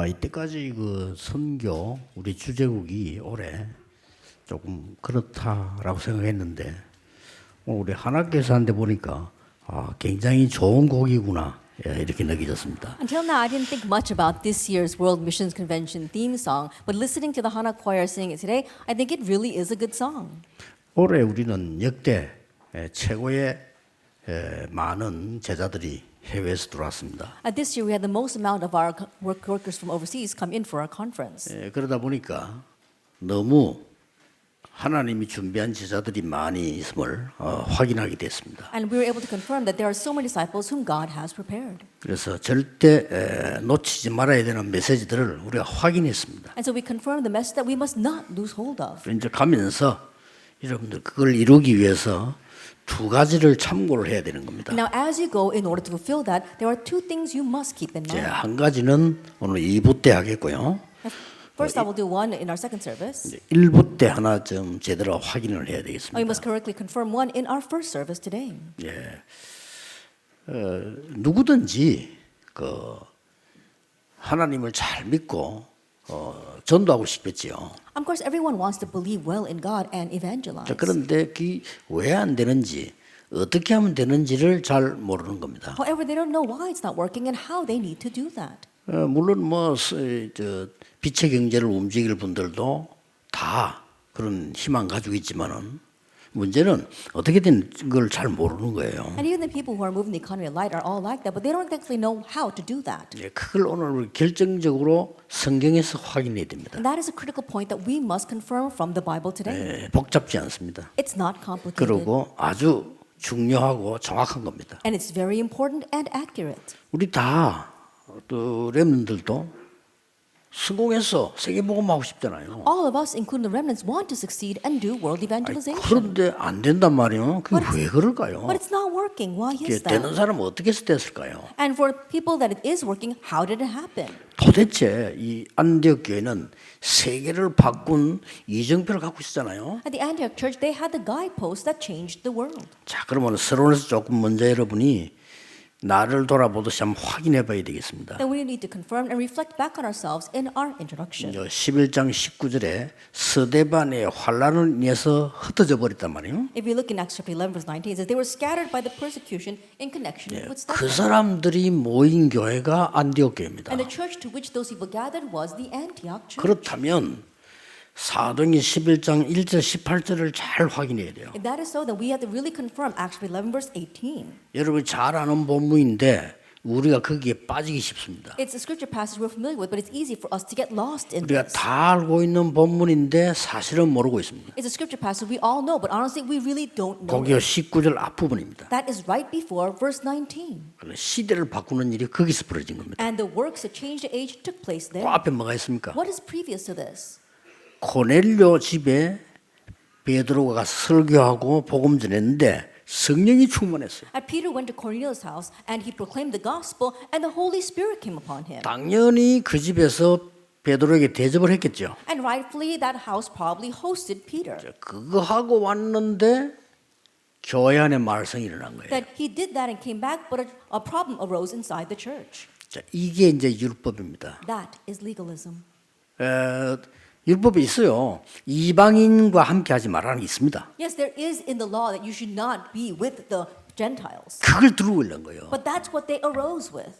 이때까지 그 선교 우리 주제국이 올해 조금 그렇다라고 생각했는데 우리 한학교사한테 보니까 굉장히 좋은 곡이구나 이렇게 느껴졌습니다. Until now, I didn't think much about this year's World Missions Convention theme song, but listening to the Hana choir sing it today, I think it really is a good song. 올해 우리는 역대 최고의 많은 제자들이 해외에서 들어왔습니다. This year, we had the most amount of our workers from overseas come in for our conference. 그러다 보니까 너무 하나님이 준비한 제자들이 많이 있음을 확인하게 됐습니다. And we were able to confirm that there are so many disciples whom God has prepared. 그래서 절대 놓치지 말아야 되는 메시지들을 우리가 확인했습니다. And so we confirmed the message that we must not lose hold of. 이제 가면서 여러분들 그걸 이루기 위해서 두 가지를 참고를 해야 되는 겁니다. Now, as you go, in order to fulfill that, there are two things you must keep in mind. 한 가지는 오늘 2부 때 하겠고요. First, I will do one in our second service. 1부 때 하나 좀 제대로 확인을 해야 We 되겠습니다. must correctly confirm one in our first service today. 누구든지 그 하나님을 잘 믿고 전도하고 싶겠지요. Of course, everyone wants to believe well in God and evangelize. 그런데 그게 왜 안 되는지 어떻게 하면 되는지를 잘 모르는 겁니다. However, they don't know why it's not working and how they need to do that. 물론 빛의 경제를 움직일 분들도 다 그런 희망 가지고 있지만은 문제는 어떻게 된 걸 잘 모르는 거예요. And even the people who are moving the economy of light are all like that, but they don't exactly know how to do that. 그걸 오늘 결정적으로 성경에서 확인해야 됩니다. And that is a critical point that we must confirm from the Bible today. 복잡지 않습니다. It's not complicated. 그리고 아주 중요하고 정확한 겁니다. And it's very important and accurate. 우리 다 또 렘넌들도 성공해서 세계복음하고 싶잖아요. All of us, including the remnants, want to succeed and do world evangelization. 그런데 안 된단 말이에요. 그게 왜 그럴까요? But it's not working. Why is 되는 that? 사람은 어떻게 해서 됐을까요? And for people that it is working, how did it happen? 도대체 이 안디옥 교회는 세계를 바꾼 이정표를 갖고 있었잖아요. At the Antioch Church, they had the guideposts that changed the world. 자, 그러면 서론에서 조금 먼저 여러분이 나를 돌아보듯이 한번 확인해 봐야 되겠습니다. Then we need to confirm and reflect back on ourselves in our introduction. 11장 19절에 스데반의 환란을 인해서 흩어져 버렸단 말이에요. If we look in Acts chapter 11, verse 19, it says they were scattered by the persecution in connection with 그 Stephen. 사람들이 모인 교회가 안디옥 교회입니다. And the church to which those people gathered was the Antioch church. 그렇다면 사도행전 11장 1절 18절을 잘 확인해야 돼요. If that is so, then we have to really confirm Acts 11, verse 18. 여러분이 잘 아는 본문인데 우리가 거기에 빠지기 쉽습니다. It's a scripture passage we're familiar with, but it's easy for us to get lost in 우리가 this. 다 알고 있는 본문인데 사실은 모르고 있습니다. It's a scripture passage we all know, but honestly, we really don't know. 거기 19절 앞부분입니다. That is right before verse 19. 시대를 바꾸는 일이 거기서 벌어진 겁니다. And the works that changed the age took place 그 there. 앞에 뭐가 있습니까? What is previous to this? 고넬료 집에 베드로가 가서 설교하고 복음 전했는데 성령이 충만했어요. And Peter went to Cornelius' house and he proclaimed the gospel and the Holy Spirit came upon him. 당연히 그 집에서 베드로에게 대접을 했겠죠. And rightfully that house probably hosted Peter. 그거 하고 왔는데 교회 안에 말썽이 일어난 거예요. That he did that and came back, but a problem arose inside the church. 자, 이게 이제 율법입니다. That is legalism. 율법이 있어요. 이방인과 함께 하지 말라는 게 있습니다. Yes, there is in the law that you should not be with the Gentiles. 그걸 들고 있는 거예요. But that's what they arose with.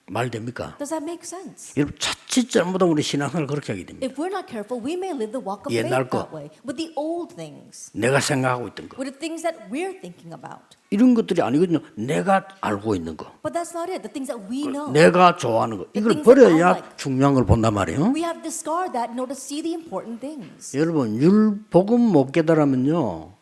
말 됩니까? Does that make sense? 여러분 자칫 잘못하면 우리 신앙생활을 그렇게 하게 됩니다. If we're not careful, we may live the walk of faith 옛날 거. that way. With the old things. 내가 생각하고 있던 거. With the things that we're thinking about. 이런 것들이 아니거든요. 내가 알고 있는 거. But that's not it. The things that we know. 내가 좋아하는 거. 이걸 things that I 버려야 like. 중요한 걸 본단 말이에요. We have to discard that in order to see the important things. 여러분 율법은 못 깨달으면요.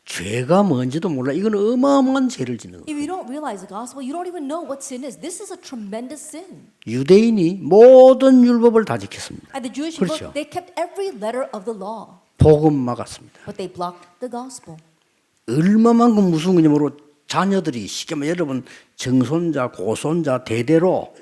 죄가 뭔지도 몰라. 이건 어마어마한 죄를 짓는 거예요. If you don't realize the gospel, you don't even know what sin is. This is a tremendous sin. 유대인이 모든 율법을 다 지켰습니다. And the Jewish 그렇죠. people, they kept every letter of the law, 복음 막았습니다. but they blocked the gospel. 얼마만큼 무서운 거냐 모르고 자녀들이 쉽게 말하면 여러분 정손자 고손자 대대로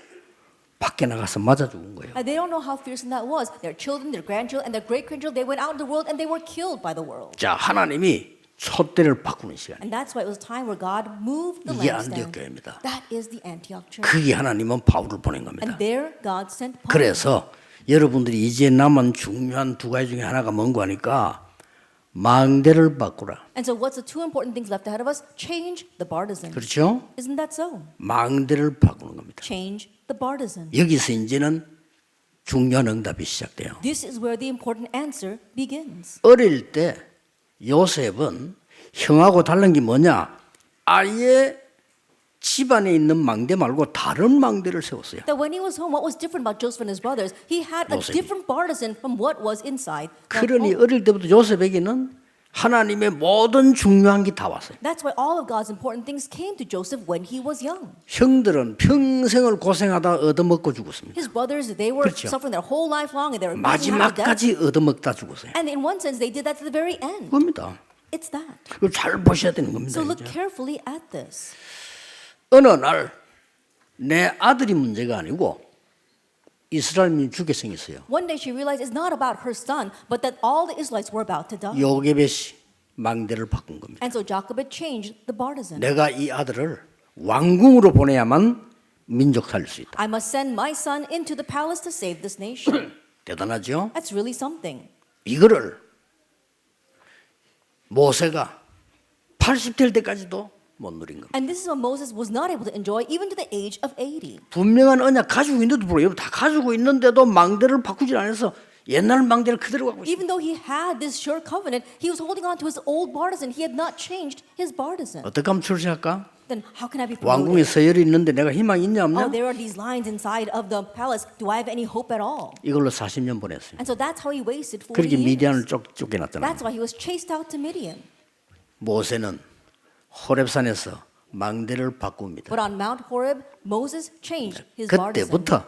밖에 나가서 맞아 죽은 거예요. And they don't know how fearsome that was. Their children, their grandchildren, and their great grandchildren, they went out in the world and they were killed by the world. 자, 하나님이 촛대를 바꾸는 시간. And that's why it was a time where God moved the 이게 안디옥 lampstand. 교회입니다. That is the Antioch church. 그게 하나님은 바울을 보낸 겁니다. And there God sent Paul. 그래서 여러분들이 이제 남은 중요한 두 가지 중에 하나가 뭔가 하니까 망대를 바꾸라. And so what's the two important things left ahead of us? Change the partisan. 그렇죠? Isn't that so? 망대를 바꾸는 겁니다. Change the partisan. 여기서 이제는 중요한 응답이 시작돼요. This is where the important answer begins. 어릴 때 요셉은 형하고 다른 게 뭐냐? 아예 집안에 있는 망대 말고 다른 망대를 세웠어요. That when he was home, what was different about Joseph and his brothers? He had a 요셉이. different partisan from what was inside. the 그러니 home. 어릴 때부터 요셉에게는 하나님의 모든 중요한 게 다 왔어요. That's why all of God's important things came to Joseph when he was young. 형들은 평생을 고생하다 얻어먹고 죽었습니다. His brothers, they were 그렇죠. suffering their whole life long and they were beaten half to death. 마지막까지 얻어먹다 죽었어요. And in one sense, they did that to the very end. 그겁니다. It's that. 그걸 잘 보셔야 되는 겁니다. So look 이제. carefully at this. 어느 날 내 아들이 문제가 아니고 이스라엘민이 죽게 생겼어요. One day she realized it's not about her son, but that all the Israelites were about to die. 요게벳이 망대를 바꾼 겁니다. And so Jochebed changed the partisan. 내가 이 아들을 왕궁으로 보내야만 민족 살릴 수 있다. I must send my son into the palace to save this nation. 대단하죠? That's really something. 이거를 모세가 80될 때까지도 못 누린 겁니다. And this is what Moses was not able to enjoy even to the age of 80. 분명한 언약 가지고 있는데도 불구하고 다 가지고 있는데도 망대를 바꾸지 않아서 옛날 망대를 그대로 갖고 있어요. Even though he had this sure covenant, he was holding on to his old partisan. He had not changed his partisan. 어떻게 하면 출세할까? Then how can I be 왕궁에 promoted? 서열이 있는데 내가 희망이 있냐 Oh, 없냐? there are these lines inside of the palace. Do I have any hope at all? 이걸로 40년 보냈어요. And so that's how he wasted 40 그렇게 미디안을 years. 쫓겨났잖아요. That's why he was chased out to Midian. 모세는 호렙산에서 망대를 바꿉니다. But on Mount Horeb, Moses changed his partisan. 그때부터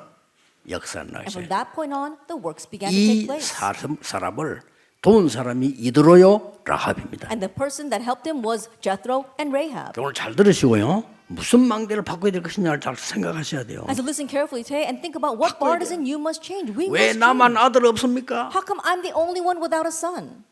역사는 And from 나왔어요. that point on, the works began to take 이 place. 사람을 도운 사람이 이드로요 라합입니다. And the person that helped him was Jethro and Rahab. 오늘 잘 들으시고요. 무슨 망대를 바꿔야 될 것이냐를 잘 생각하셔야 돼요. And so listen carefully today and think about what 바꿔야 partisan you must change. We 왜 must 나만 change. 아들 없습니까? How come I'm the only one without a son?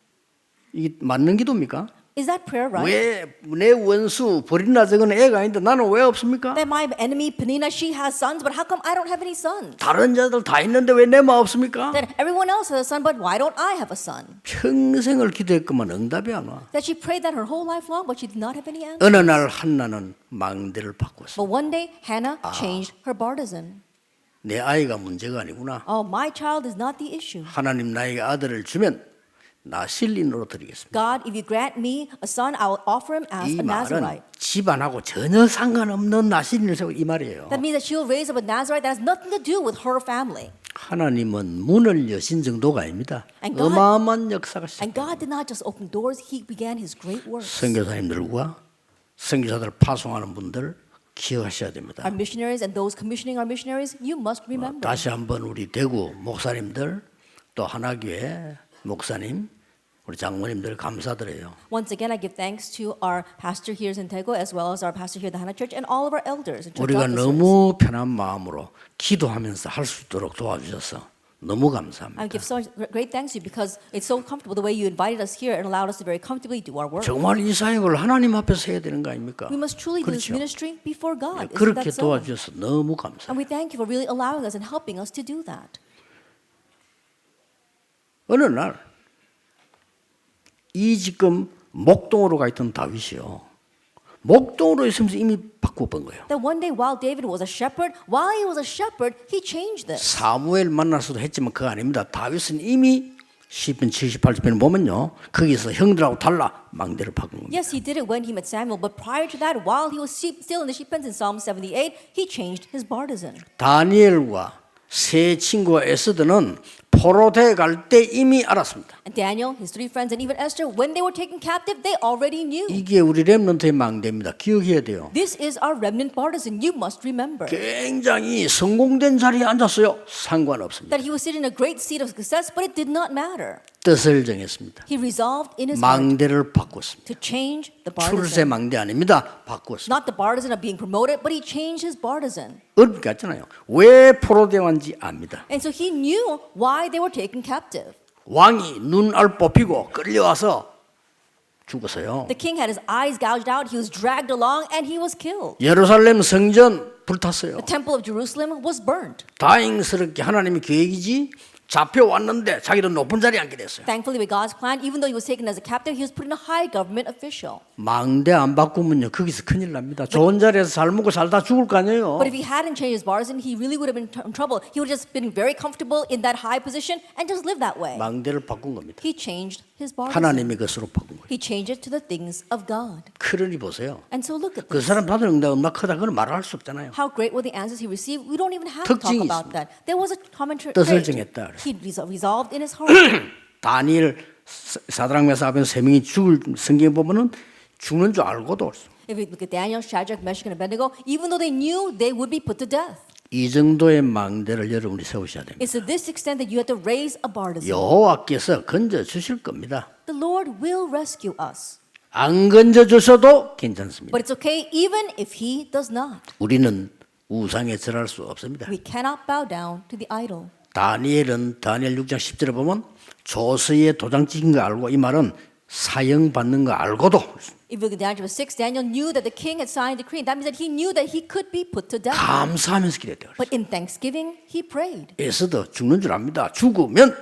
이게 맞는 기도입니까? Is that prayer right? 왜 내 원수 버린나 적은 애가 있는데 나는 왜 없습니까? That my enemy Penina, she has sons, but how come I don't have any sons? 다른 자들 다 있는데 왜 내만 없습니까? That everyone else has a son, but why don't I have a son? 평생을 기도했구만 응답이 안 와. That she prayed that her whole life long, but she did not have any answer. 어느 날 한나는 망대를 바꿨어. But one day, Hannah changed her partisan. 내 아이가 문제가 아니구나. Oh, my child is not the issue. 하나님 나에게 아들을 주면 나 신린으로 드리겠습니다. God, if you grant me a son, I will offer him as 이 a 말은 Nazarite. 집안하고 전혀 상관없는 나신린을 세우고 이 말이에요. That means that she will raise up a Nazarite that has nothing to do with her family. 하나님은 문을 여신 정도가 아닙니다. And God- 어마어마한 역사가 And 시작돼요. God did not just open doors, He began His great works. 선교사님들과 선교사들 파송하는 분들 기억하셔야 됩니다. Our missionaries and those commissioning our missionaries, you must remember. 다시 한번 우리 대구 목사님들 또 하나교회 목사님 우리 장모님들 감사드려요. Once again, I give thanks to our pastor here in Daegu, as well as our pastor here at the Hana Church, and all of our elders and church 우리가 officers. 너무 편한 마음으로 기도하면서 할 수 있도록 도와주셔서 너무 감사합니다. I give so much great thanks to you because it's so comfortable the way you invited us here and allowed us to very comfortably do our work. 정말 이 사역을 하나님 앞에서 해야 되는 거 아닙니까? We must truly do this 그렇죠. ministry before God. Isn't 그렇게 that so? 도와주셔서 너무 And 감사해요. we thank you for really allowing us and helping us to do that. 어느 날 이 지금 목동으로 가 있던 다윗이요. 목동으로 있으면서 이미 바꿔본 거예요. That one day while David was a shepherd, while he was a shepherd, he changed this. 사무엘 만나서도 했지만 그거 아닙니다. 다윗은 이미 시편 78편을 보면요. 거기서 형들하고 달라 망대를 바꾼 겁니다. Yes, he did it when he met Samuel, but prior to that, while he was still in the sheep pens in Psalm 78, he changed his partisan. 다니엘과 세 친구와 에스더는 포로대 갈 때 이미 알았습니다. And Daniel, his three friends, and even Esther, when they were taken captive, they already knew. 이게 우리 렘넌트의 망대입니다. 기억해야 돼요. This is our remnant partisan. You must remember 굉장히 성공된 자리에 앉았어요. 상관없습니다. that he was sitting in a great seat of success, but it did not matter. 뜻을 정했습니다. He resolved in his heart 망대를 바꿨습니다. to change the 출세 partisan. 망대 아닙니다. 바꿨습니다. Not the partisan of being promoted, but he changed his partisan. 어렵게 했잖아요. 왜 포로대 왔는지 압니다. And so he knew why they were taken captive. 왕이 눈알 뽑히고 끌려와서 죽었어요. The king had his eyes gouged out, he was dragged along, and he was killed. 예루살렘 성전 불탔어요. The temple of Jerusalem was burned. 다행스럽게 하나님의 계획이지 잡혀왔는데 자기도 높은 자리에 앉게 됐어요. Thankfully, with God's plan, even though he was taken as a captive, he was put in a high government official. 망대 안 바꾸면요 거기서 큰일 납니다. 좋은 자리에서 잘 먹고 살다 죽을 거 아니에요. But if he hadn't changed his partisan, he really would have been in trouble. He would have just been very comfortable in that high position and just live that way. 망대를 바꾼 겁니다. He changed his partisan. 하나님의 것으로 바꾼 거예요. He changed it to the things of God. 그러니 보세요. And so look at 그 this. 사람 받은 응답 얼마나 크다 그건 말할 수 없잖아요. How great were the answers he received? We don't even have to talk 특징이 about that. There was a common trait. 뜻을 정했다. He resolved in his heart. 다니엘 사드락 메삭 아벤 세 명이 죽을 성경에 보면은 죽는 줄 알고도 If we look at Daniel, Shadrach, Meshach, and Abednego, even though they knew they would be put to death, 이 정도의 망대를 여러분이 세우셔야 됩니다. it's to this extent that you have to raise a partisan. 여호와께서 건져 주실 겁니다. The Lord will rescue us. 안 건져 주셔도 괜찮습니다. But it's okay even if he does not. 우리는 우상에 절할 수 없습니다. We cannot bow down to the idol. 다니엘은 다니엘 6장 10절에 보면 조서에 도장 찍힌 거 알고 이 말은 사형 받는 거 알고도 If you look at Daniel 6, Daniel knew that the king had signed a decree. That means that he knew that he could be put to death. 감사하면서 기도했대요. But in thanksgiving, he prayed. 에스더 죽는 줄 압니다. 죽으면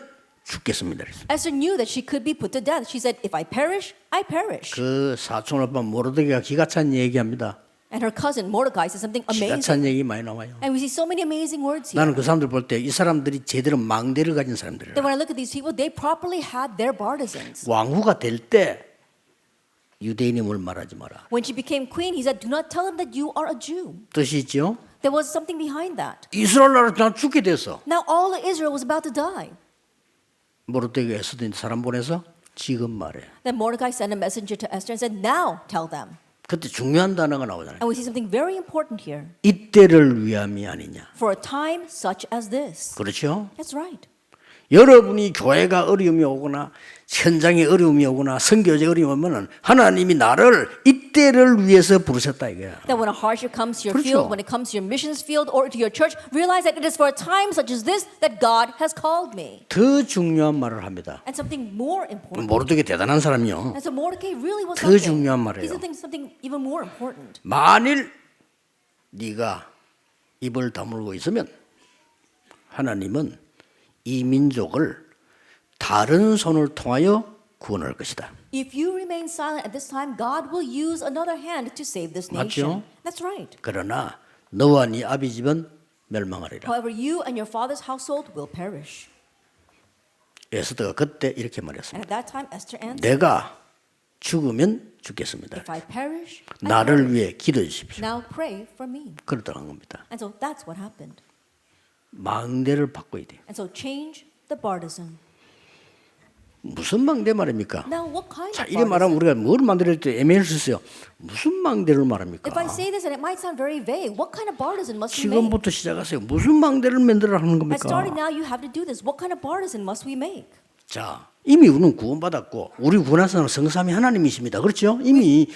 죽겠습니다. Esther knew that she could be put to death. She said, if I perish, I perish. 그 사촌 오빠 모르드게가 기가 찬 얘기합니다. And her cousin Mordecai said something 기가 amazing. 찬 얘기 많이 나와요. And we see so many amazing words here. 나는 그 사람들 볼 때 이 사람들이 제대로 망대를 가진 사람들이에요. That when I look at these people, they properly had their partisans. 왕후가 될 때 유대인임을 말하지 마라. When she became queen, he said, do not tell them that you are a Jew. 뜻이 있죠? There was something behind that. 이스라엘 나라 다 죽게 됐어. Now all of Israel was about to die. 모르드게가 에스더한테 사람 보내서 지금 말해. Then Mordecai sent a messenger to Esther and said, now tell them. 그때 중요한 단어가 나오잖아요. And we see something very important here. 이때를 위함이 아니냐. For a time such as this. 그렇죠? That's right. 여러분이 교회가 어려움이 오거나 현장에 어려움이 오거나 선교제 어려움이 오면은 하나님이 나를 이때를 위해서 부르셨다 이거야. That when a hardship comes to your 그렇죠. field, when it comes to your missions field or to your church, realize that it is for a time such as this that God has called me. 더 중요한 말을 합니다. And something more important. 모르드게 대단한 사람이요. And so Mordecai really was 더 something. 중요한 말이에요. He's something even more important. 만일 네가 입을 다물고 있으면 하나님은 이 민족을 다른 손을 통하여 구원할 것이다. If you remain silent at this time, God will use another hand to save this nation. 맞죠? That's right. 그러나 너와 네 아비 집은 멸망하리라. However, you and your father's household will perish. 에스더가 그때 이렇게 And 말했습니다. at that time, Esther answered, 내가 죽으면 죽겠습니다. if I perish, I 나를 perish. 위해 기도해 주십시오. Now pray for me. 그러더란 겁니다. And so that's what happened. 망대를 바꿔야 돼요. And so change the partisan. 무슨 망대 말입니까? Now, what kind 자, of 이래 말하면 partisan? 우리가 뭘 만들 때 애매할 수 있어요. 무슨 망대를 말합니까? If I say this and it might sound very vague, what kind of partisan must we make? 지금부터 시작하세요. 무슨 망대를 만들어 하는 And starting 겁니까? now, you have to do this. What kind of partisan must we make? 자, 이미 우리는 구원받았고 우리 구원하시는 성삼위 하나님이십니다. 그렇죠? 이미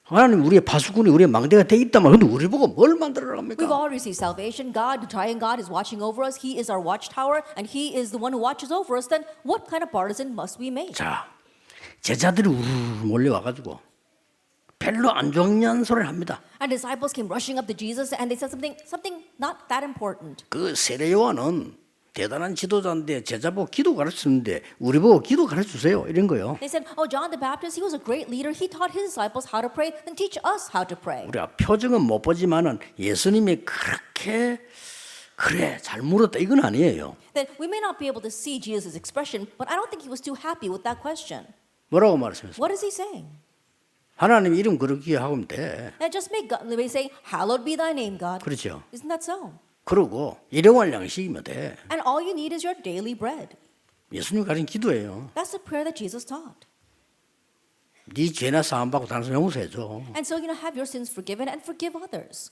하나님 우리의 파수꾼이 우리의 망대가 돼 있단 말이에요. 근데 우리 보고 뭘 만들어 We've 합니까? all received salvation. God, the triune God, is watching over us. He is our watchtower, and He is the one who watches over us. Then, what kind of partisan must we make? 자, 제자들이 우르르 몰려와가지고 별로 안 중요한 소리를 합니다. And disciples came rushing up to Jesus, and they said something not that important. 그 세례 요한은 대단한 지도자인데 제자 보고 기도 가르치는데 우리 보고 기도 가르쳐 주세요 이런 거요. They said, "Oh, John the Baptist, he was a great leader. He taught his disciples how to pray. Then teach us how to pray." 우리가 표정은 못 보지만은 예수님이 그렇게 그래 잘 물었다 이건 아니에요. That we may not be able to see Jesus' expression, but I don't think he was too happy with that question. 뭐라고 말씀했어요? What is he saying? 하나님 이름 그렇게 하면 돼. Now just make God, they may say, "Hallowed be thy name, God." 그렇죠. Isn't that so? 그러고 일용할 양식이면 돼. And all you need is your daily bread. 예수님 가진 기도예요. That's the prayer that Jesus taught. 네 죄나 사함 받고 다른 사람 용서해줘. And so, have your sins forgiven and forgive others.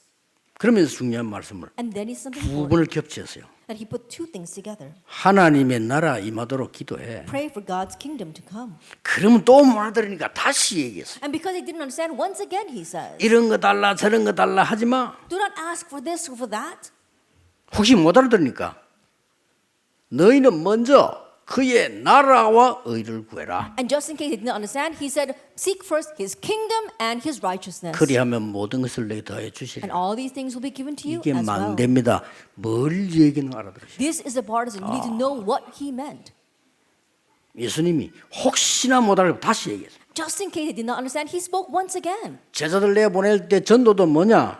그러면서 중요한 말씀을 And then he's something 두 important. 번을 겹쳤어요. That he put two things together. 하나님의 나라 임하도록 기도해. Pray for God's kingdom to come. 그러면 또 못 알아들으니까 다시 얘기했어요. And because they didn't understand, once again he says, 이런 거 달라 저런 거 달라 하지 마. do not ask for this or for that. 혹시 못 알아들으니까 너희는 먼저 그의 나라와 의를 구해라. And just in case they did not understand, he said, seek first his kingdom and his righteousness. 그리하면 모든 것을 내게 더해 And 주시리라. all these things will be given to you 이게 as well. 망대입니다. 뭘 얘기는 알아들으시오. This is a partisan. You need to know what he meant. 예수님이 혹시나 못 알아듣고 다시 얘기했어요. Just in case they did not understand, he spoke once again. 제자들 내가 보낼 때 전도도 뭐냐?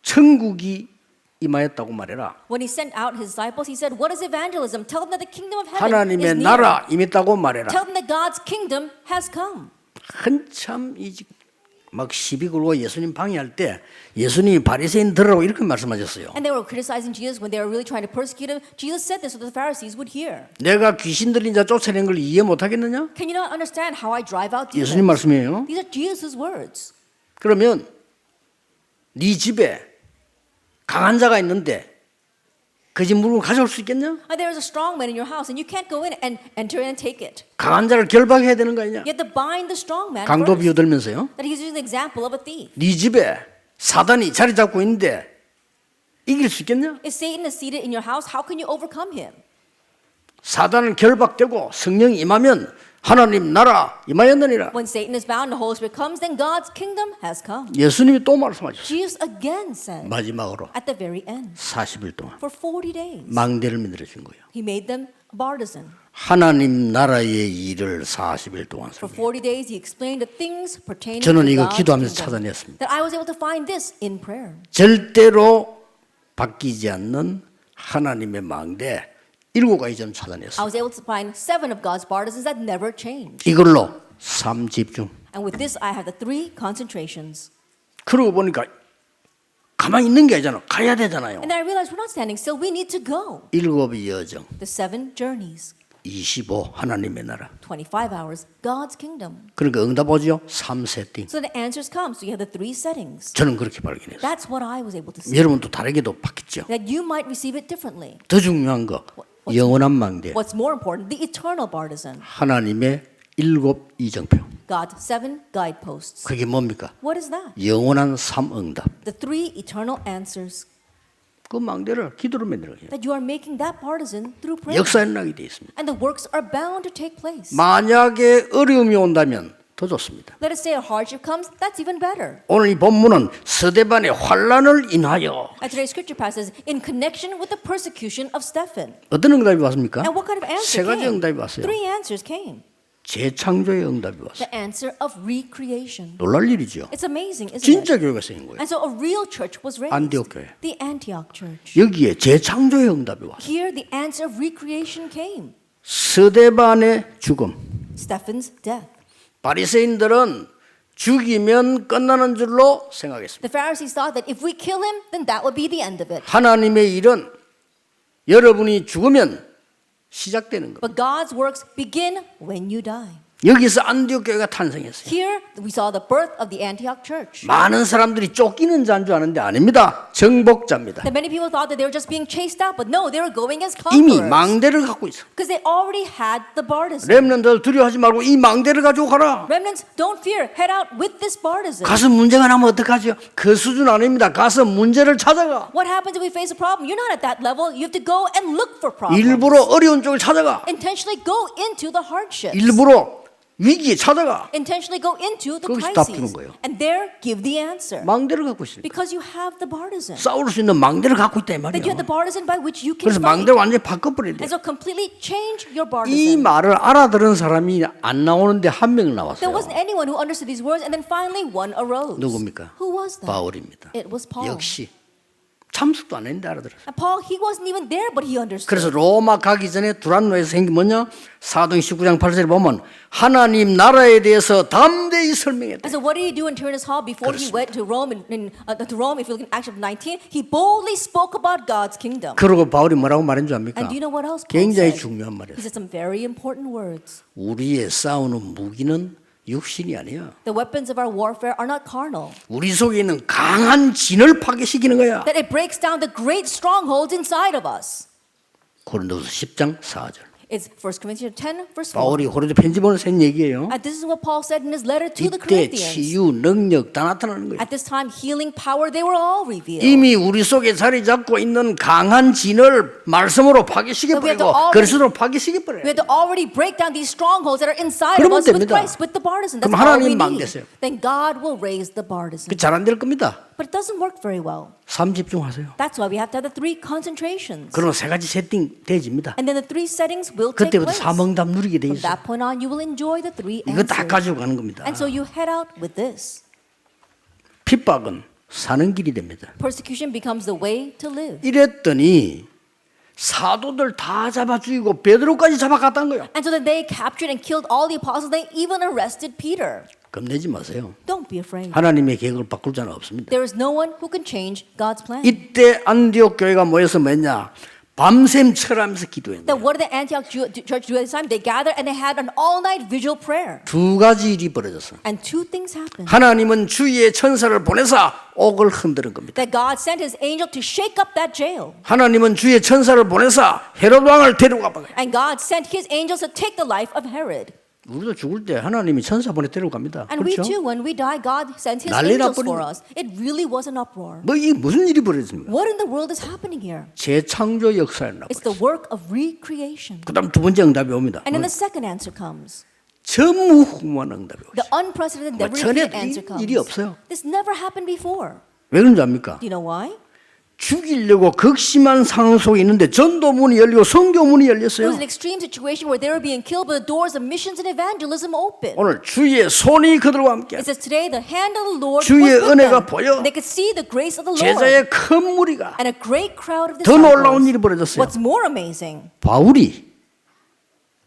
천국이 임하였다고 말해라. When he sent out his disciples, he said, what is evangelism? Tell them that the kingdom of heaven is 하나님의 near. 나라 임했다고 말해라. Tell them that God's kingdom has come. 한참 막 시비 걸고 예수님 방해할 때 예수님이 바리새인 들으라고 이렇게 말씀하셨어요. And they were criticizing Jesus when they were really trying to persecute him. Jesus said this so that the Pharisees would hear. 내가 귀신 들린 자 쫓아낸 걸 이해 못 하겠느냐? Can you not understand how I drive out 예수님 demons? 말씀이에요. These are Jesus' words. 그러면 네 집에 강한 자가 있는데 그 집 물건 가져올 수 있겠냐? There is a strong man in your house and you can't go in and enter in and take it. 강한 자를 결박해야 되는 거 아니냐? You have to bind the strong man 강도 first. 비유들면서요. That he's using the example of a thief. 네 집에 사단이 자리 잡고 있는데 이길 수 있겠냐? If Satan is seated in your house, how can you overcome him? 사단은 결박되고 성령이 임하면 하나님 나라 임하였느니라. When Satan is bound and the Holy Spirit comes, then God's kingdom has come. 예수님이 또 말씀하셨어요. Jesus again said 마지막으로 at the very end, 40일 동안 for 40 days, 망대를 만들어 준 거예요. he made them a partisan. 하나님 나라의 일을 40일 동안 For 설명해요. 40 days, he explained the things pertaining to 저는 이거 God's 기도하면서 kingdom. 찾아냈습니다. That I was able to find this in prayer. 절대로 바뀌지 않는 하나님의 망대 7가지 저는 I 찾아냈어요. was able to find 7 of God's partisans that never change. 이걸로 3 집중. And with this, I have the 3 concentrations. 그러고 보니까 가만히 있는 게 아니잖아. 가야 되잖아요. And then I realized we're not standing still. We need to go. 7의 여정, The 7 journeys, 25 하나님의 나라. 25 hours, God's kingdom. 그러니까 응답 오죠. 3 세팅. So the answers come. So you have the 3 settings. 저는 그렇게 발견했어요. That's what I was able to see. 여러분도 다르게도 바뀌죠. That you might receive it differently. 더 중요한 거 영원한 망대. What's more important, the eternal partisan. 하나님의 7 이정표. God's 7 guideposts. 그게 뭡니까? What is that? 영원한 3 응답. The 3 eternal answers. 그 망대를 기도로 만들어요. That you are making that partisan through prayer. 역사에 나게 돼 있습니다. And the works are bound to take place. 만약에 어려움이 온다면 더 좋습니다. Let us say a hardship comes, that's even better. 오늘 이 본문은 스데반의 환란을 인하여 And today's scripture passage in connection with the persecution of Stephen. 어떤 응답이 왔습니까? And what kind of answer 세 가지 came? 응답이 왔어요. 3 answers came. 재창조의 응답이 왔어요. The answer of recreation. 놀랄 일이죠. It's amazing, isn't it? 진짜 교회가 생긴 거예요. And so a real church was raised. 안디옥 교회. The Antioch church. 여기에 재창조의 응답이 왔어요. Here the answer of recreation came. 스데반의 죽음. Stephen's death. 바리새인들은 죽이면 끝나는 줄로 생각했습니다. The Pharisees thought that if we kill him, then that would be the end of it. 하나님의 일은 여러분이 죽으면 시작되는 겁니다. But God's works begin when you die. 여기서 안디옥 교회가 탄생했어요. Here we saw the birth of the Antioch church. 많은 사람들이 쫓기는 자인 줄 아는데 아닙니다. 정복자입니다. That many people thought that they were just being chased out, but no, they were going as 이미 conquerors. 망대를 갖고 있어. Because they already had the partisan. 렘넌트들 두려워하지 말고 이 망대를 가지고 가라. Remnants, don't fear. Head out with this partisan. 가서 문제가 나면 어떡하죠? 그 수준 아닙니다. 가서 문제를 찾아가. What happens if we face a problem? You're not at that level. You have to go and look for problems. 일부러 어려운 쪽을 찾아가. Intentionally go into the hardships. 일부러 위기에 찾아가. Intentionally go into the 거기서 답 주는 crises. 거예요. And there give the answer. 망대를 갖고 있습니다. Because you have the partisan. 싸울 수 있는 망대를 갖고 있다 이 That you have 말이에요. the partisan by which you can 그래서 fight. 망대를 완전히 바꿔버려야 돼요. And so completely change your 이 partisan. 말을 알아들은 사람이 안 나오는데 한 명 There 나왔어요. wasn't anyone who understood these words, and then finally one arose. 누굽니까? Who was that? 바울입니다. It was Paul. 역시 참석도 안 했는데 알아들었어요. And Paul, he wasn't even there, but he understood. 그래서 로마 가기 전에 두란노에서 생긴 뭐냐? 사도행 19장 8절에 보면 하나님 나라에 대해서 담대히 설명했다. And so what did he do in Turnus Hall before he 그렇습니다. went to Rome? To Rome, if you look in Acts 19, he boldly spoke about God's kingdom. 그러고 바울이 뭐라고 말한 줄 압니까? And do you know what else Paul 굉장히 said? 중요한 He 말이에요. said some very important words. 우리의 싸우는 무기는 육신이 아니야. The weapons of our warfare are not carnal. 우리 속에 있는 강한 진을 파괴시키는 거야. That it breaks down the great strongholds inside of us. 고린도서 10장 4절. It's 1 Corinthians 10, verse 4. 바울이 고린도 편지본에서 한 얘기예요. And this is what Paul said in his letter to the 이때 Corinthians. 치유, 능력 다 나타나는 거예요. At this time, healing, power, they were all revealed. 이미 우리 속에 자리 잡고 있는 강한 진을 말씀으로 파괴시켜 But we have to 버리고 already- 그리스도로 파괴시켜 We 버려요. have to already break down these strongholds that are inside of 그러면 us with 됩니다. Christ, with the partisan. That's 그럼 all we 하나님 막 need. 계세요. Then God will raise the partisan. 그 잘 안 될 겁니다. But it doesn't work very well. 삶 집중하세요. That's why we have to have the 3 concentrations. 그러나 세 가지 세팅 돼집니다. And then the 3 settings will take 그때부터 place. 사명답 누리게 돼 From 있어요. that point on, you will enjoy the 3 이거 다 answers. 가지고 가는 겁니다. And so you head out with this. 핍박은 사는 길이 됩니다. Persecution becomes the way to live. 이랬더니 사도들 다 잡아 죽이고 베드로까지 잡아갔다는 거예요. And so that they captured and killed all the apostles. They even arrested Peter. 겁내지 마세요. Don't be afraid. 하나님의 계획을 바꿀 자는 없습니다. There is no one who can change God's plan. 이때 안디옥 교회가 모여서 뭐냐? 밤샘 철하면서 기도했는데 That what did the Antioch church do at this time? They gathered and they had an all-night vigil prayer. 두 가지 일이 벌어졌어. And 2 things happened. 하나님은 주의 천사를 보내사 옥을 흔드는 겁니다. That God sent his angel to shake up that jail. 하나님은 주의 천사를 보내사 헤롯 왕을 데려가 봐요. And God sent his angels to take the life of Herod. 우리도 죽을 때 하나님이 천사 보내 데려갑니다. And we 그렇죠? too, when we die, God sent his 난리 angels for 나버립니다. us. It really was an uproar. 뭐 이게 무슨 일이 벌어집니까? What in the world is happening here? 재창조 역사였나 It's the work of recreation. 그다음 두 번째 응답이 옵니다. And then the second answer comes. 전무후무한 응답이 The 오죠. unprecedented, never 전에 repeated answer comes. 일이 없어요. This never happened before. 왜 그런지 압니까? Do you know why? 죽이려고 극심한 상황 속에 있는데 전도문이 열리고 선교문이 It was 열렸어요. an extreme situation where they were being killed, but the doors of missions and evangelism opened. 오늘 주의 손이 그들과 함께 It says today the hand of the Lord 주의 was with 은혜가 them. 보여. They could see the grace of the Lord. 제자의 큰 무리가 And a great crowd of 더 놀라운 일이 disciples. 벌어졌어요. What's more amazing, 바울이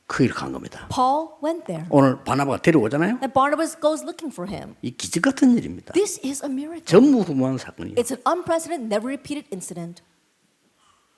그 일을 간 겁니다. Paul went there. 오늘 바나바가 데려오잖아요. And Barnabas goes looking for him. 이 기적 같은 일입니다. This is a miracle. 전무후무한 사건이에요. It's an unprecedented, never repeated incident.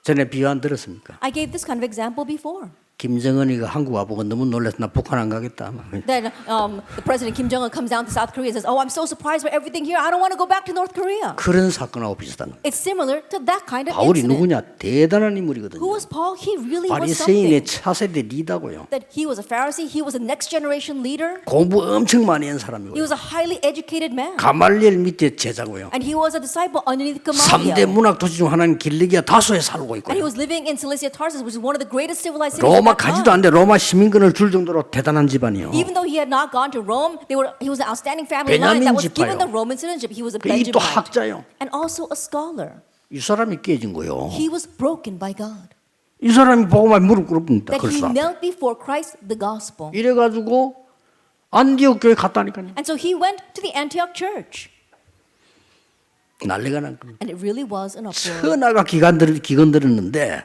전에 비유안 들었습니까? I gave this kind of example before. 김정은이가 한국 와보고 너무 놀라서 나 북한 안 가겠다. Then the president Kim Jong-un comes down to South Korea and says, "Oh, I'm so surprised by everything here. I don't want to go back to North Korea." 그런 사건하고 비슷한 거예요. It's similar to that kind of 바울이 incident. 누구냐? 대단한 인물이거든요. Who was Paul? He really was 바리새인의 something. 차세대 리더고요. That he was a Pharisee. He was a next generation leader. 공부 엄청 많이 한 He 사람이고요. was a highly educated man. 가말리엘 밑에 제자고요. And he was a disciple underneath 3대 Gamaliel. 문학 도시 중 하나는 길리기아 다소에 살고 And he 있고요. was living in Cilicia Tarsus, which is one of the greatest civilized cities 로마 at that 가지도 time. 않는데 로마 시민권을 줄 정도로 대단한 집안이요. Even though he had not gone to Rome, he was an outstanding family line that was 베냐민 given 지파요. the Roman citizenship. He was a 이 또 Benjamite. 학자요. And also a scholar. 이 사람이 깨진 거요. He was broken by God. 이 사람이 보고만 무릎 꿇습니다. That he 그래서 knelt before Christ, the gospel. 이래가지고 안디옥 교회 갔다니까요. And so he went to the Antioch church. 난리가 난 겁니다. And it really was an uproar. 천하가 기관 들었는데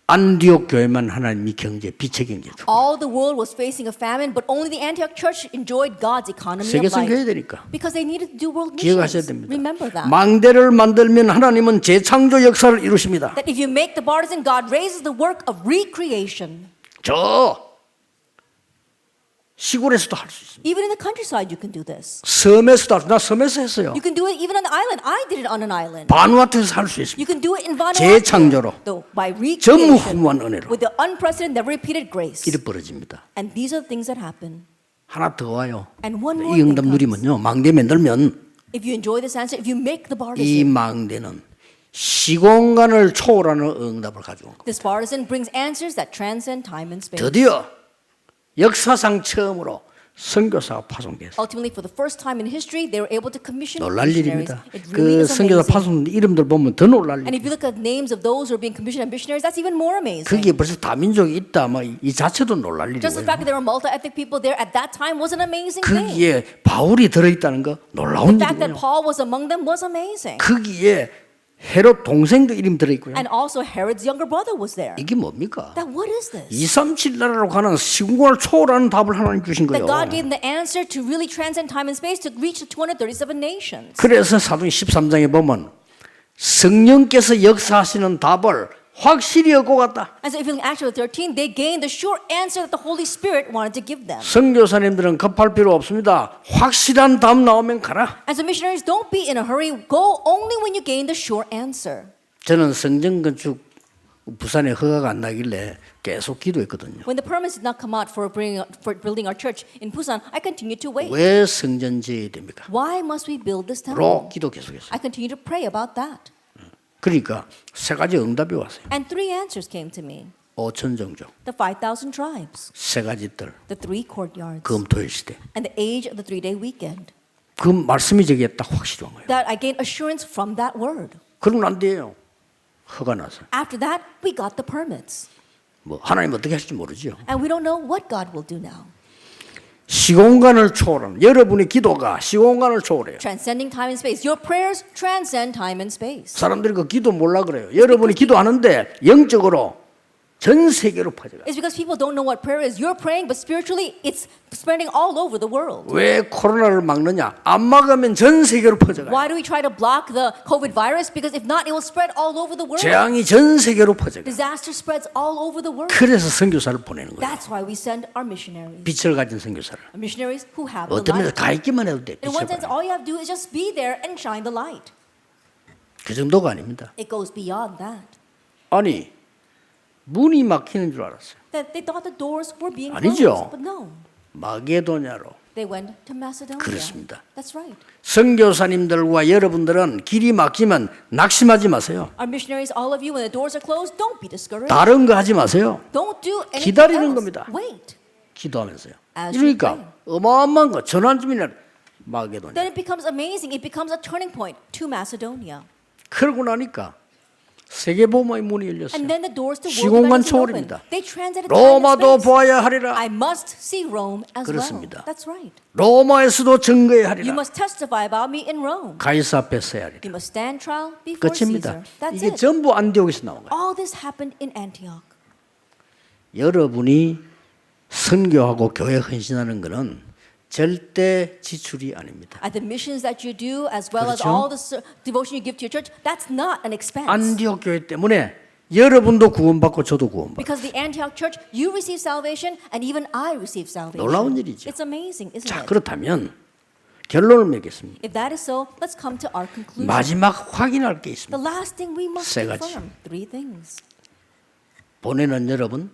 안디옥 교회만 하나님이 경제, 빛의 경제 주고 All the world was facing a famine, but only the Antioch church enjoyed God's economy of 세계 선교해야 life. 되니까 Because they needed to do world 기억하셔야 missions. 됩니다. Remember that. 망대를 만들면 하나님은 재창조 역사를 이루십니다. That if you make the partisan, God raises the work of recreation. 저 시골에서도 할 수 있습니다. Even in the countryside, you can do this. 섬에서도 할 수. 나 섬에서 했어요. You can do it even on the island. I did it on an island. 바누아투에서 할 수 있습니다. You can do it in Vanuatu. 재창조로. Though by recreation, 전무후무한 은혜로 with the unprecedented, never repeated grace. 일이 벌어집니다. And these are the things that happen. 하나 더 와요. And one more 이 thing 응답 comes. 누리면요. 망대 만들면 If you enjoy this answer, if you make the 이 partisan, 망대는 시공간을 초월하는 응답을 가지고 온 겁니다. this partisan brings answers that transcend time and space. 드디어 역사상 처음으로 선교사가 파송됐어요. Ultimately, for the first time in history, they were able to commission 놀랄 missionaries. 일입니다. It really 그 is 선교사 amazing. 파송 이름들 보면 더 놀랄 And 일. if you look at names of those who are being commissioned as missionaries, that's even more amazing. 그게 벌써 다민족이 있다. 뭐 이 자체도 놀랄 Just the 일이고요. fact that there were multi-ethnic people there at that time was an amazing thing. 거기에 바울이 들어있다는 거 놀라운 The fact that 일이고요. Paul was among them was amazing. 거기에 헤롯 동생도 이름 들어있고요. And also Herod's younger brother was there. 이게 뭡니까? That what is this? 237 나라로 가는 시공간을 초월하는 답을 하나님 주신 That 거예요. God gave them the answer to really transcend time and space to reach the 237 nations. 그래서 사도행 13장에 보면 성령께서 역사하시는 답을 확실히 얻고 갔다. And so if you look at Acts 13, they gained the sure answer that the Holy Spirit wanted to give them. 선교사님들은 급할 필요 없습니다. 확실한 답 나오면 가라. And so missionaries, don't be in a hurry. Go only when you gain the sure answer. 저는 성전 건축 부산에 허가가 안 나길래 계속 기도했거든요. When the permits did not come out for building our church in Busan, I continued to wait. 왜 성전 지어야 됩니까? Why must we build this 로 temple? 기도 계속했어요. I continued to pray about that. 그러니까 세 가지 응답이 왔어요. And three answers came to me. 5천 종족, The 5,000 tribes, 세 가지 뜰, the three courtyards, 금토일 시대. and the age of the 3-day weekend. 그 말씀이 저기에 딱 확실히 온 거예요. That I gained assurance from that word. 그러면 안 돼요. 허가 나서. After that, we got the permits. 뭐 하나님 어떻게 하실지 모르죠. And we don't know what God will do now. 시공간을 초월하는 여러분의 기도가 시공간을 초월해요. Transcending time and space. Your prayers transcend time and space. 사람들이 그 기도 몰라 그래요. 여러분이 기도하는데 영적으로 전 세계로 퍼져가. It's because people don't know what prayer is. You're praying, but spiritually, it's spreading all over the world. 왜 코로나를 막느냐? 안 막으면 전 세계로 퍼져가. Why do we try to block the COVID virus? Because if not, it will spread all over the world. 재앙이 전 세계로 퍼져가. Disaster spreads all over the world. 그래서 선교사를 보내는 거예요. That's why we send our missionaries. 빛을 가진 선교사를. Missionaries who have the 어떤 면에서 light. 가 있기만 해도 돼. In 빛을 one sense, 보내. all you have to do is just be there and shine the light. 그 정도가 아닙니다. It goes beyond that. 아니 문이 막히는 줄 알았어요. That they thought the doors were being 아니죠. closed, but no. 마게도냐로. They went to Macedonia. 그렇습니다. That's right. 선교사님들과 여러분들은 길이 막히면 낙심하지 마세요. Our missionaries, all of you, when the doors are closed, don't be discouraged. 다른 거 하지 마세요. Don't do anything 기다리는 else. 겁니다. Wait. 기도하면서요. As you 이러니까 pray. 어마어마한 거 전환점이나 마게도냐. Then it becomes amazing. It becomes a turning point to Macedonia. 그러고 나니까 세계보험의 문이 열렸어요. And then the doors to world 시공간 evangelism opened. 초월입니다. They transcended time and 로마도 space. 보아야 하리라. I must see Rome as 그렇습니다. well. That's right. 로마에서도 증거해야 You 하리라. must testify about me in Rome. 가이사 앞에 서야 하리라. You must stand trial before 끝입니다. Caesar. That's 이게 it. 전부 안디옥에서 나온 거예요. All this happened in Antioch. 여러분이 선교하고 교회 헌신하는 것은 절대 지출이 아닙니다. At the missions that you do, as well as 그렇죠? all the devotion you give to your church, that's not an expense. 안디옥 교회 때문에 여러분도 구원받고 저도 구원받고 Because the Antioch church, you receive salvation, and even I receive salvation. 놀라운 일이죠. It's amazing, isn't 자, it? 그렇다면 결론을 맺겠습니다. If that is so, let's come to our conclusion. 마지막 확인할 게 The 있습니다. last thing we must 세 가지. confirm. Three things. 보내는 여러분,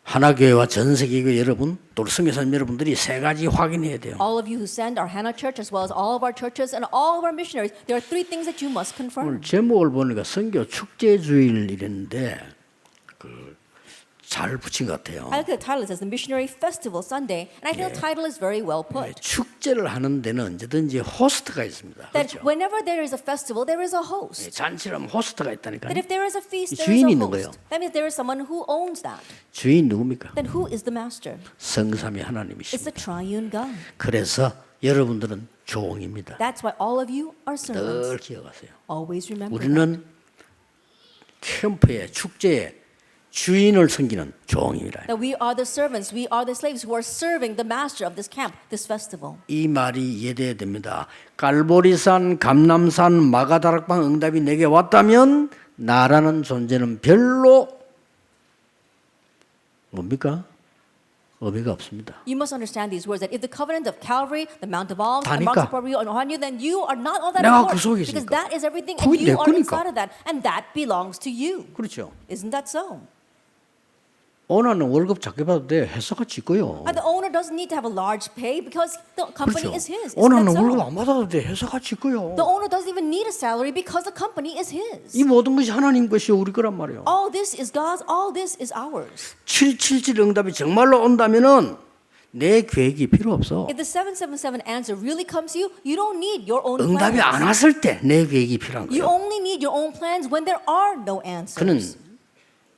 하나교회와 전 세계교회 여러분, 또 선교사님 여러분들이 세 가지 확인해야 돼요. All of you who send our Hannah Church, as well as all of our churches and all of our missionaries, there are three things that you must confirm. 오늘 제목을 보니까 선교 축제주일 이랬는데 잘 붙인 것 같아요. I look at the title. It says the Missionary Festival Sunday, and I think the title is very well put. 축제를 하는 데는 언제든지 호스트가 있습니다. That 그렇죠? whenever there is a festival, there is a host. 잔치를 하면 호스트가 있다니까요. That if there is a feast, there is 주인이 a 있는 거예요. host. That means there is someone who owns that. 주인 누굽니까? Then who is the master? 성삼위 It's 하나님이십니다. the triune God. 그래서 여러분들은 종입니다. That's why all of you are servants. 늘 기억하세요. Always remember that. 우리는 캠프에 축제에 주인을 섬기는 종입니다. That we are the servants, we are the slaves who are serving the master of this camp, this festival. 이 말이 이해돼야 됩니다. 갈보리산, 감남산, 마가다락방 응답이 내게 왔다면 나라는 존재는 별로 뭡니까? 의미가 없습니다. You must understand these words that if the covenant of Calvary, the Mount of Olives, the 다니까. Mount of Pario, and on you, then you are not all that 내가 그 important 속에 because 있으니까. that is everything and 그게 내 you are 거니까. inside of that and that belongs to you. 그렇죠. Isn't that so? 오너는 월급 작게 받아도 돼. 회사가 지고요. And the owner doesn't need to have a large pay because the company 그렇죠. is his. Isn't 오너는 that 월급 so? 안 받아도 돼. 회사가 지고요. The owner doesn't even need a salary because the company is his. 이 모든 것이 하나님 것이요 우리 거란 말이에요. All this is God's, all this is ours. 777 응답이 정말로 온다면은 내 계획이 필요 없어. If the 777 answer really comes to you, you don't need your own 응답이 안 plans. 왔을 때 내 계획이 필요한 You 거예요. only need your own plans when there are no 그는 answers.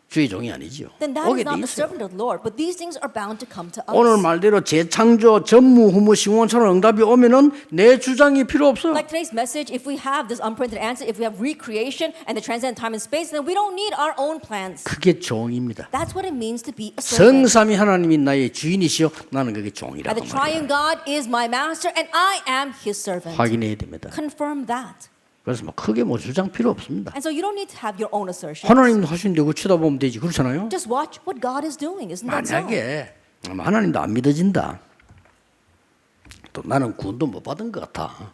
주의 종이 아니지요. Then that 오게 is 돼 not the 있어요. servant of the Lord. But these things are bound to come to us. 오늘 말대로 재창조, 전무후무, 시공원처럼 응답이 오면은 내 주장이 필요 없어. Like today's message, if we have this unprinted answer, if we have recreation and the transcendent time and space, then we don't need our own plans. 그게 종입니다. That's what it means to be a servant. 성삼위 하나님이 나의 주인이시요 나는 그게 And 종이라고 the triune 말이에요. God is my master and I am his servant. 확인해야 됩니다. Confirm that. 그래서 뭐 크게 뭐 주장 필요 없습니다. And so you don't need to have your own assertions. 하나님도 하시는데 그거 쳐다보면 되지. 그렇잖아요. Just watch what God is doing. Isn't that so? 만약에 하나님도 안 믿어진다. 또 나는 구원도 못 받은 것 같아.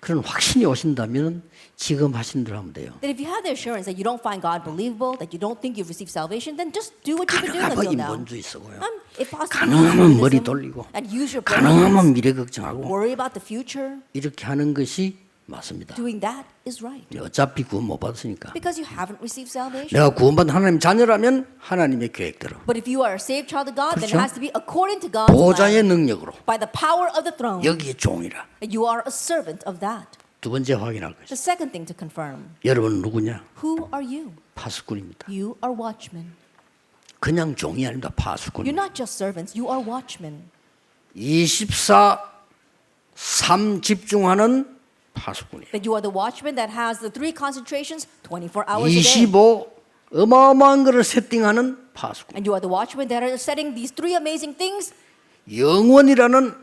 그런 확신이 오신다면 지금 하신 대로 하면 돼요. That if you have the assurance that you don't find God believable, that you don't think you've received salvation, then just do what you've been doing until 가능하면 now. 인본주의 쓰고요. If possible, 가능하면 머리 use 돌리고 and use your brain, 가능하면 미래 걱정하고 worry about the future. 이렇게 하는 것이 맞습니다. Doing that is right. 어차피 구원 못 받았으니까. Because you haven't received salvation. 내가 구원받은 하나님 자녀라면 하나님의 계획대로 But if you are a saved child of God, then it 그렇죠? has to be according to God's 보좌의 plan, 능력으로 by the power of the throne. 여기에 종이라. You are a servant of that. 두 번째 확인할 The 것이 second thing to confirm, 여러분 누구냐? who are you? 파수꾼입니다. You are watchmen. 그냥 종이 아닙니다. You're 파수꾼. not just servants, you are watchmen. 24/3 집중하는 파수꾼이에요. That you are the watchman that has the 3 concentrations 24 hours a day. 25 어마어마한 것을 세팅하는 파수꾼. And you are the watchmen that are setting these 3 amazing things 영원이라는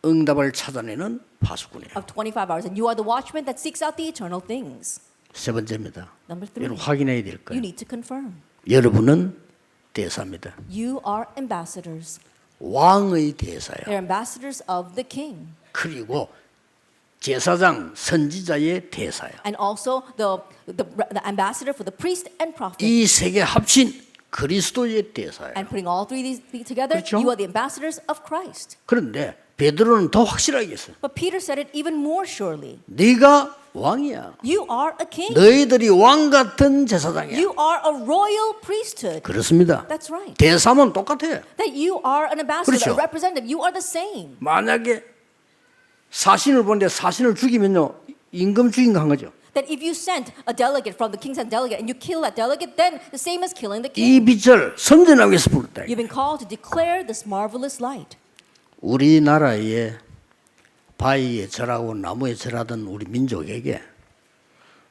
응답을 찾아내는 파수꾼이에요. of 25 hours. And you are the watchman that seeks out the eternal things. 세 번째입니다. Number 3, 여러분 확인해야 될 you 거예요. need to confirm. 여러분은 대사입니다. You are ambassadors. 왕의 대사예요. They're ambassadors of the king. 그리고 제사장 선지자의 대사예요. And also the ambassador for the priest and prophet. 이 세 개 합친 그리스도의 대사예요. And putting all 3 of these together, 그렇죠? you are the ambassadors of Christ. 그런데 베드로는 더 확실하게 했어요. But Peter said it even more surely. 네가 왕이야. You are a king. 너희들이 왕 같은 제사장이야. You are a royal priesthood. 그렇습니다. That's right. 대사면 똑같아요. That you are an ambassador, 그렇죠. a representative. You are the same. 만약에 사신을 보는데 사신을 죽이면요 임금 죽인 거 한 거죠. That if you sent a delegate from the king sent delegate and you kill that delegate, then the same as killing the 이 king. 빛을 선전하기 위해서 부르다. You've been called to declare this marvelous light. 우리나라에 바위에 절하고 나무에 절하던 우리 민족에게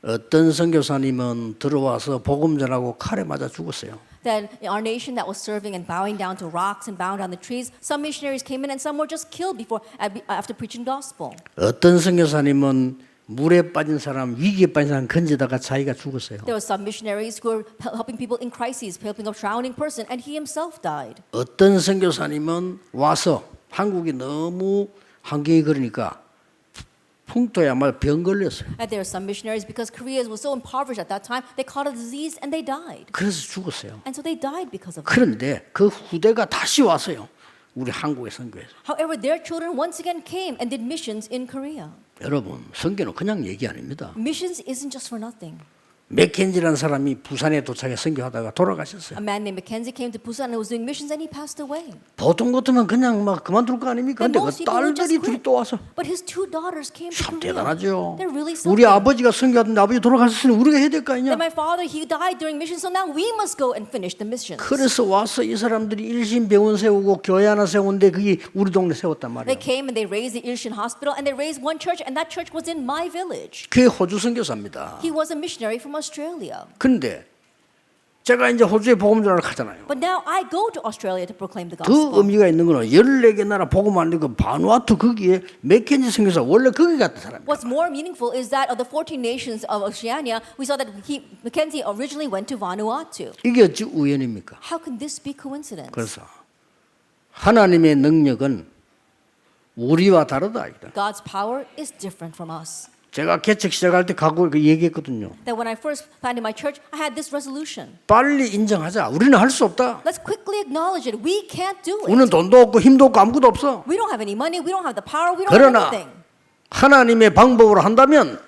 어떤 선교사님은 들어와서 복음 전하고 칼에 맞아 죽었어요. That our nation that was serving and bowing down to rocks and bowing down the trees, some missionaries came in and some were just killed after preaching gospel. 어떤 선교사님은 물에 빠진 사람, 위기에 빠진 사람 건지다가 자기가 죽었어요. There were some missionaries who were helping people in crises, helping a drowning person, and he himself died. 어떤 선교사님은 와서 한국이 너무 환경이 그러니까 풍토야말로 병 걸렸어요. And there were some missionaries because Korea was so impoverished at that time, they caught a disease and they died. 그래서 죽었어요. And so they died because of that. 그런데 그 후대가 다시 왔어요. 우리 한국의 선교에서. However, their children once again came and did missions in Korea. 여러분, 선교는 그냥 얘기 아닙니다. Missions isn't just for nothing. 맥켄지라는 사람이 부산에 도착해 선교하다가 돌아가셨어요. A man named Mackenzie came to Busan and was doing missions and he passed away. 보통 같으면 그냥 막 그만둘 거 아닙니까? And 근데 그 most people would just 딸들이 둘이 quit. 또 와서 But his 2 daughters came to 참 Korea. 대단하죠. They're really 우리 something. 아버지가 선교하던데 아버지 돌아가셨으니 우리가 해야 될 거 아니냐? Then my father, he died during mission, so now we must go and finish the missions. 그래서 와서 이 사람들이 일신병원 세우고 교회 하나 세우는데 그게 우리 동네 세웠단 They 말이에요. came and they raised the Ilshin Hospital and they raised one church and that church was in my village. 그게 호주 선교사입니다. He was a missionary from Australia. 근데 제가 이제 호주에 복음 전하러 가잖아요. But now I go to Australia to proclaim the 그 gospel. 의미가 있는 거는 14개 나라 복음 안 되고 바누아투 거기에 맥켄지 선교사 원래 거기 갔던 사람이에요. What's more meaningful is that of the 14 nations of Oceania, we saw that Mackenzie originally went to Vanuatu. 이게 어찌 우연입니까? How can this be coincidence? 그래서 하나님의 능력은 우리와 다르다. God's power is different from us. 제가 개척 시작할 때 각오 얘기했거든요. That when I first planted my church, I had this resolution. 빨리 인정하자. 우리는 할 수 없다. Let's quickly acknowledge it. We can't do it. 우리는 돈도 없고 힘도 없고 아무것도 없어. We don't have any money. We don't have the power. We don't have 그러나 anything. 하나님의 방법으로 한다면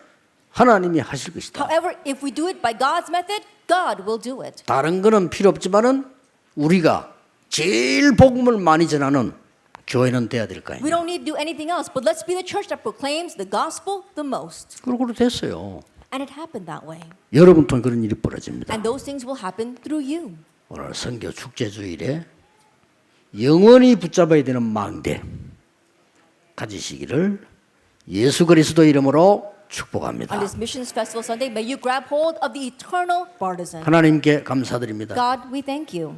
하나님이 하실 것이다. However, if we do it by God's method, God will do it. 다른 거는 필요 없지만은 우리가 제일 복음을 많이 전하는 교회는 돼야 될 거 We 아니에요. don't need to do anything else, but let's be the church that proclaims the gospel the most. 그러고 됐어요. And it happened that way. 여러분 통해 그런 일이 벌어집니다. And those things will happen through you. 오늘 선교 축제 주일에 영원히 붙잡아야 되는 망대 가지시기를 예수 그리스도 이름으로 축복합니다. On this Missions Festival Sunday, may you grab hold of the eternal partisan. 하나님께 감사드립니다. God, we thank you.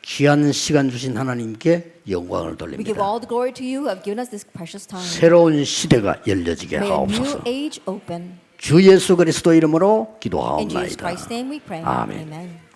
귀한 시간 주신 하나님께 영광을 We give 돌립니다. all the glory to you who have given us this precious time. 새로운 시대가 열려지게 May a new 하옵소서. age open. 주 예수 그리스도 이름으로 In Jesus 기도하옵나이다. Christ's name we pray. 아멘. Amen.